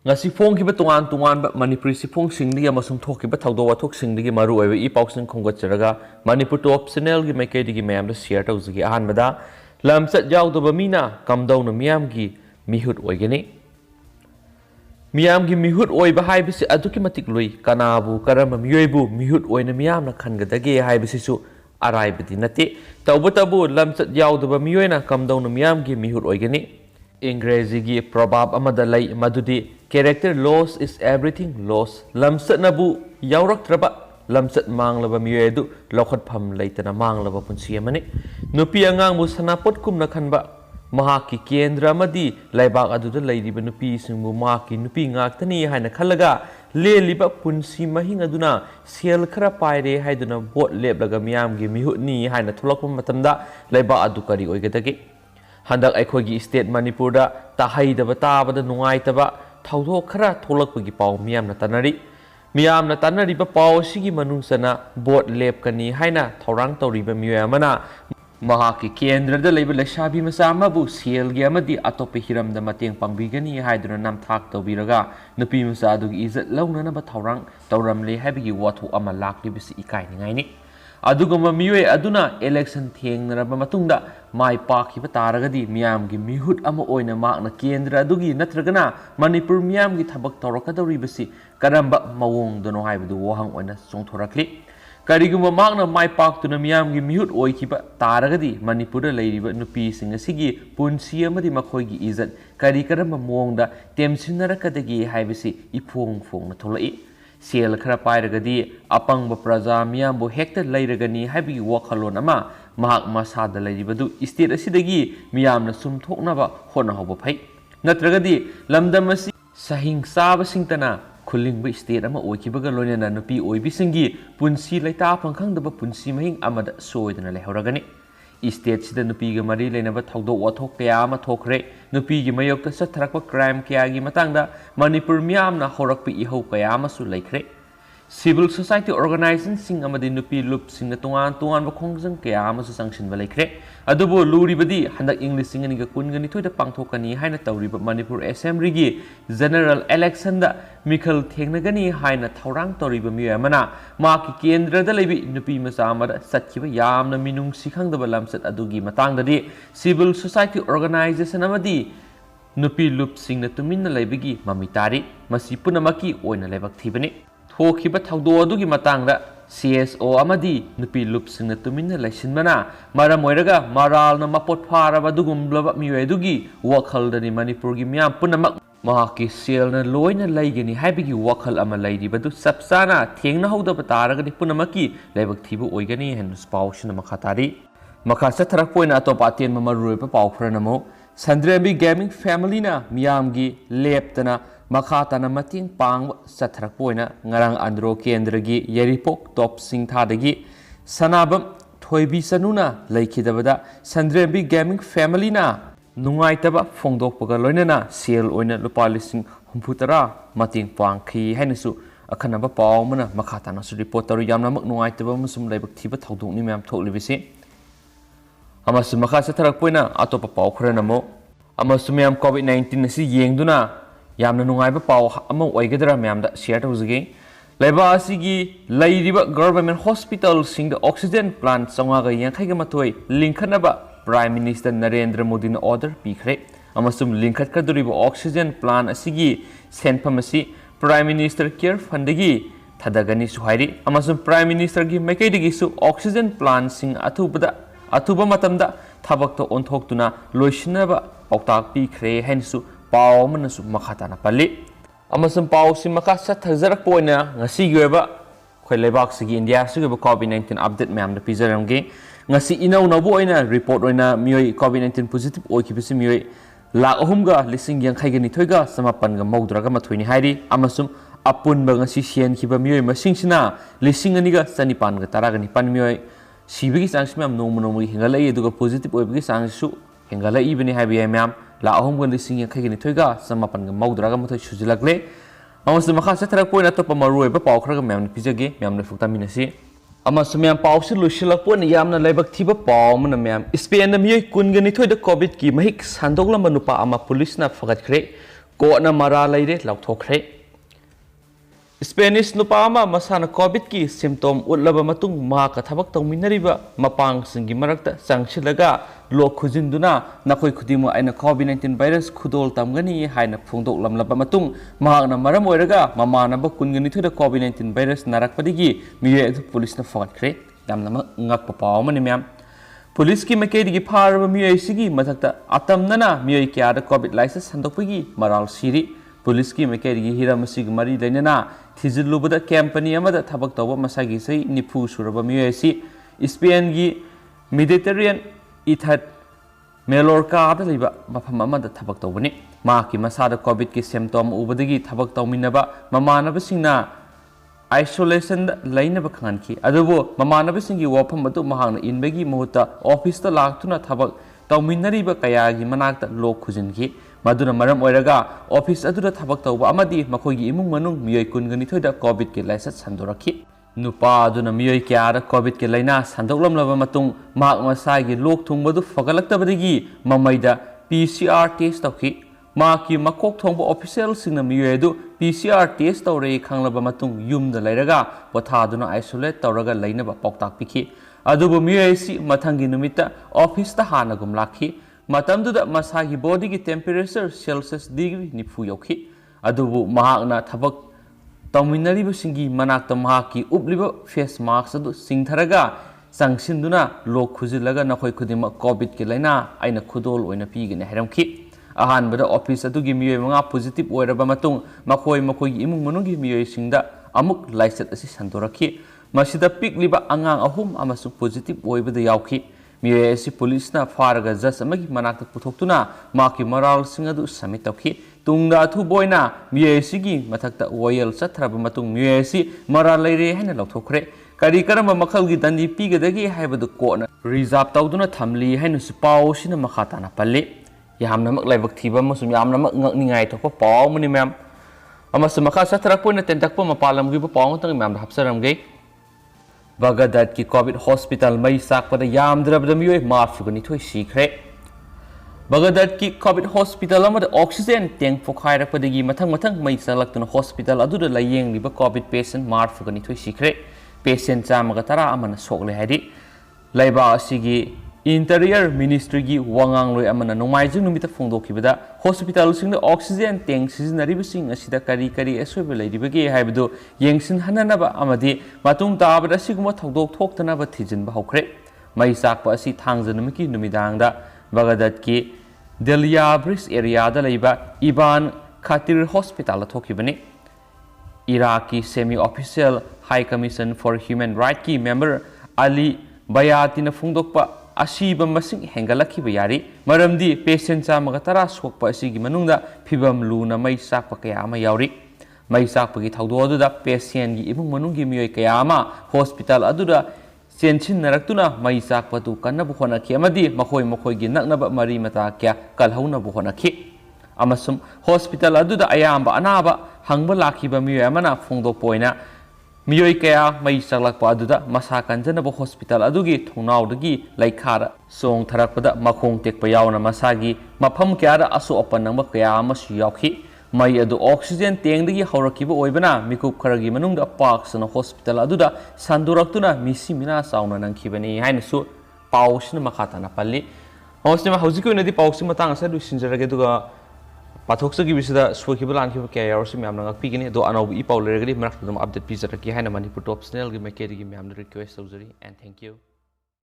ngasi phong ki ba tungan ba Manipur si phong singdi amasung thok ki ba thawdo wathok singdi gi maru oiba I pausing khongat charaga Manipur top channel gi maikei gi mayam da share tawzigi ahan bada lamsat yawdo ba mina kamdaw na miyam gi mihut oigani miyam gi mihut oiba haibisi aduki matik lui kanabu karama miyoibu mihut oina miyam na khangadage haibisi su arai badi nate tawbatabu lamsat yawdo ba miyoina kamdaw na miyam gi mihut oigani English gi probab amada lai madudi character loss is everything loss lamsat nabu yawrak traba lamsat manglaba miyedu lokhat pham leitana manglaba punsi amani nupi angang mu sanapot kumna khanba mahaki kendra amadi laibak aduda leiriba nupi singbu mahaki nupi ngaktani haina khalaga leliba punsi mahing aduna sel khara paire haiduna bot leblaga miyam gi mihutni haina thulakpa matamda laibak adu kari oigadage handak aikogi state Manipur da tahaidaba tabada nungaitaba thawdo khara tholakpagi paw miyamna tanari ba paw sigi manungsana bot lepkani haina thorang toriba miyamana mahaki kendra da leiba leshabi masama bu sel gi amadi atope hiram da mateng pangbigani haiduna nam thak tobiraga nupi musa du izat lawnana ba thorang tawramle habigi wathu ama lakli bisi ikai ningai ni aduguma miwe aduna election thengnaraba matungda mai pakhiba taragadi miyam gi mihut ama oina makna kendra adugi natragana Manipur miyam gi thabak tawrakadori basi karamba mawong dono haibadu wahang oina songthorakli kariguma makna mai paktuna miyam gi mihut oikiba taragadi Manipur da leiriba nupi singa sigi punsi amadi makhoi gi izat kari karamba mawongda temsinnarakadagi haibasi ifong na tholai sel khara pairagadi apangba praja miyambu hekta leiragani haibigi wakhalon ama mahak masada leiribadu state asidagi miyamna sumthoknaba hona hoba phai natragadi lamdam asi sahing saba singtana khulingba state ama oikibaga loinana nupi oibisingi punsi leita phangkhangdaba punsi mahing amada soidana lehoragani state sida nupi ga mari leinaba thawdo wathok kaya ama thokre nupi gi mayokta satharakpa crime kaya gi matangda Manipur miyamna horakpi ihau kaya ama su laikre civil society organization sing amadi nupi loop sing tungan ba khongjang kaya ama su sangshin ba laikre adubo luribadi handak English sing ani ga kungani thoida pangthokani haina tawriba Manipur assembly gi general election da mikhal thengnagani haina thorang toriba miyamana maki kendra da lebi nupi masa amada satkiba yamna minung sikhangdaba lamsat adugi matangdadi civil society organization amadi nupi loop sing na tuminna leibigi mamitari masi punamaki oina lebak thibani thokiba thawdo adugi matangda CSO amadi nupi loop sing na tuminna laisinmana maram oiraga maral na mapot pharaba dugumblaba miwedugi wakaldani Manipur gi miyam punamak mahaki sel na loina laigani haibigi wakhal ama lairibadu sapsana thengna hodaba taragani punamaki leibak thibu oigani henus pawshina makhatari makha satharak poina atop aten mamaruiba pawphranamo Sandrabi gaming family na miyam gi leptana makhatana mating pang satharak poina ngarang andro kendra gi yaripok top sing thadagi Sanabam Thoibi Chanu na Leikhidrabi Sandrabi gaming family na nungaitaba phongdokpaga loinana sel oina lupa lising humputara mating pang khi hainasu akhanaba pawmana makhatana su report taru yamna mak nungaitaba musum leibak thiba thawdokni miyam thoklibisi amasu makha satharak poina atopa paw khranamo amasu miyam COVID-19 asi yengduna yamna nungaiba paw ama oigadra miyam da share tawzigi laiba asigi lairiba government hospital sing the oxygen plant songaga yankhaiga mathoi linkhanaba Prime Minister Narendra Modi na order pikre amasum linkhat kaduriba oxygen plant asigi senphamasi Prime Minister care fundagi thadagani suhairi amasum Prime Minister gi maikaidagi su oxygen plant sing athuba matamda thabakto onthoktuna loisinaba pautak pikre hensu pawmanasu makhatana pali amasum pawsi makha sathajarak poina ngasi geba khoi lebak sigi India sigi COVID-19 update mayam da pijaramge ngasi inau nabu oina report oina mioi COVID-19 positive oikibisi mioi lakh ahumga lising yang khaigani thoiga samapan ga maudraga mathoini hairi amasum apun ba ngasi sian khiba mioi masingsina lising ani ga sanipan ga taragani pan mioi sibigi chance myam nomu hingalai aduga positive oibigi chance su hingalai ibani habi myam la ahum ga lising yang khaigani thoiga samapan ga maudraga mathoi sujilakle amasum makha satharak poina topa maroi ba pawkhraga myam pijage myam na fuktaminasi amasum myam pawsi lusilak pon yamna laibak thiba pawmana myam Spain na miyoi kungani thoida covid ki mahik sandokla manupa ama police na fagat khre कोना मरा लेरे लौथोखरे Spanish नुपामा मसाना Covid की symptom उल्लबा मतुंग मा का थबक तौमिनरिबा मपांग सिंगी मरक्ता संगशिलगा लोक खुजिंदुना नखोय खुदिमो आइना कोविड-19 virus खुदोल तमगनी हाइना फोंदोकलमलबा मतुंग महागना मरम ओइरगा ममानबा कुनगनिथुदा कोविड-19 virus नारकपदिगी मिये अदु पुलिसना फगटख्रे यामना ngakpa pawmani myam पुलिस की मैकेदी फारब मियोइसिगी मथक्ता अतमनना मियोइ क्यादा कोविड लाइसेंस संदोकपगी मराल सिरी पुलिस की मैकेदी हिरम सिग मरी लेनना थिजिलुबदा कंपनी अमदा थबक तौबा मसागी सही निफु सुरब मियोइसि स्पेन की मेडिटेरियन इथत मेलोरकादा लेबा मफम अमदा थबक तौबनी माकी मसादा कोविड की सिम्टोम उबदगी थबक तौमिनबा ममानबसिंगना आइसोलेशन लाइनब खानखी अदुबो ममानबसिंगी वफम अदु महांगना इनबगी मुहुता ऑफिसता लाक्तुना थबक तौमिनरिबा कयागी मनाक्ता लोक खुजिनखी मदुना मरम ओइरगा ऑफिस अदुदा थबक तौबा अमदी मखोगी इमुंग मनुंग मियोइ कुनगनिथोइदा कोविड के लाइसेंस संदोरखी नुपा अदुना मियोइ क्यादा कोविड के लाइना संदोकलमलबा मतुंग माक मसागी लोक थुंगबदु फगलक्तबदगी ममैदा PCR टेस्ट तौखी माकी मकोक थोंबो ऑफिशियल सिंगना मियोइदु PCR टेस्ट तौरे खांगलबा मतुंग युमदा लैरगा पोथादुना आइसोलेट तौरगा लैनबा पौताक पिखी अदुबो मियोइसि मथंगी नुमिता ऑफिसता हानगुम लाखी मतमदुदा मसागी बॉडी की टेम्परेचर सेल्सियस डिग्री निफु यौखी अदुबो महाकना थबक तौमिनरिबसिंगी मनाक्ता महाकी उबलिबा फेस मास्क अदु सिंथरगा संगसिंदुना लोक खुजिलगा नखोय खुदिमा कोविड के लाइना आइना खुदोल ओइना पीगने हैरमखी अहानबदा ऑफिस अदुगी मियोइ मंगा पॉजिटिव ओइरबा मतुंग मखोय मखोयगी इमुंग मनुंगी मियोइसिंगदा अमुक लाइसेट असि संदोरखी मसिदा पिकलिबा अंगांग अहुम अमसुंग पॉजिटिव ओइबदा यावखी मियोइ असि पुलिसना फारगा जज अमगी मनाक्ता पुथोक्तुना माकी मराल सिंग अदु समिट तौखी तुंगदा अथुबोइना मियोइ असिगी मथक्ता ओयल चथरबा मतुंग मियोइ असि मराल लैरे हैना लौथोखरे करी करम मखलगी दंदी पीगदगी हाइबदु कोना रिजर्व तौदुना थमली हैनुसु पावसिना मखाताना पल्ले यामनमक लाइबक थीबा मसुम यामनमक ngakningai thokpa pawmani मैम अमसु मखा सथरकपोइना तेंतकपो मपालमगी पाव तंग मैम हप्सरमगे बगदाद की कोविड हॉस्पिटल मई साकपदा यामद्रबदा मियोइ मार्फुगनि थोइ सीखरे बगदाद की कोविड हॉस्पिटल अमदा ऑक्सीजन टैंक पोखाइरकपदगी मथंग मथंग मई चलक्तुना हॉस्पिटल अदुदा लायेंगलिबा कोविड पेशेंट मार्फुगनि थोइ सीखरे पेशेंट चामगा तरा अमना सोकले हाइदि लाइबा असिगी इंटीरियर मिनिस्ट्री की वांगांग लोय अमना नोमाइजिंग नुमिता फोंदोखिबदा हॉस्पिटल सिंग ऑक्सीजन टैंक सिजनरिबसिंग असिदा करी करी एसोइब लैरिबगे हाइबदो येंगसिन हननबा अमदि मातुंग ताबदा सिगुम थौदोक थोक्तनबा थिजिनबा हौखरे मई साकपा असि थांगजनमकी नुमिदांगदा बगदाद की दलिया ब्रिज एरियादा लैबा इबान खातिर हॉस्पिटल थोखिबने इराक की semi official high commission for human right की मेंबर अली बयातिना फोंदोकपा असीब मसिंग हेंगलखिबा यारी मरमदी पेशेंट चामगा तरा सोकपा असिगी मनुंगदा फिबम लूना मई साकपा कया अमा यावरी मई साकपगी थौदो अदुदा पेशेंट की इमुंग मनुंगी मियोइ कया अमा हॉस्पिटल अदुदा चेंसिनरक्तुना मई साकपतु कन्नबु होनखि अमदी मखोय मखोयगी नक्नबा मरी मता क्या कलहौनबु होनखि अमसुम हॉस्पिटल अदुदा अयाम्बा अनाबा हंगबा लाखिबा मियोइ अमना फोंदोकपोइना मियोइ कया मई चलक्पा अदुदा मसा कंजनबा हॉस्पिटल अदुगी थोनाउदगी लैखारा सोंग थरकपदा मखोंग टेकपा यावना मसागी मफम क्यादा असो अपन नंबा कया अमसु यावखि मई अदु ऑक्सीजन टैंकदगी हौरकिबा ओइबना मिकुप खरगी मनुंगदा पाक्सना हॉस्पिटल अदुदा संदुरक्तुना मिसी मिना साउना नंखिबनी हाइनसु पाउसना मखाताना पल्ली हौसने हौजिक ओइनदि पाउसि मतांग असा दुसिनजरगे दुगा पाथोक्सगी बिसदा सोखिबा लानखिबा क्या यावरसि म्यामना ngakpigini do anau i paul lergadi marak dum update pizaraki haina manipur top channel gi makerigi म्यामना रिक्वेस्ट तौजरी एंड थैंक यू।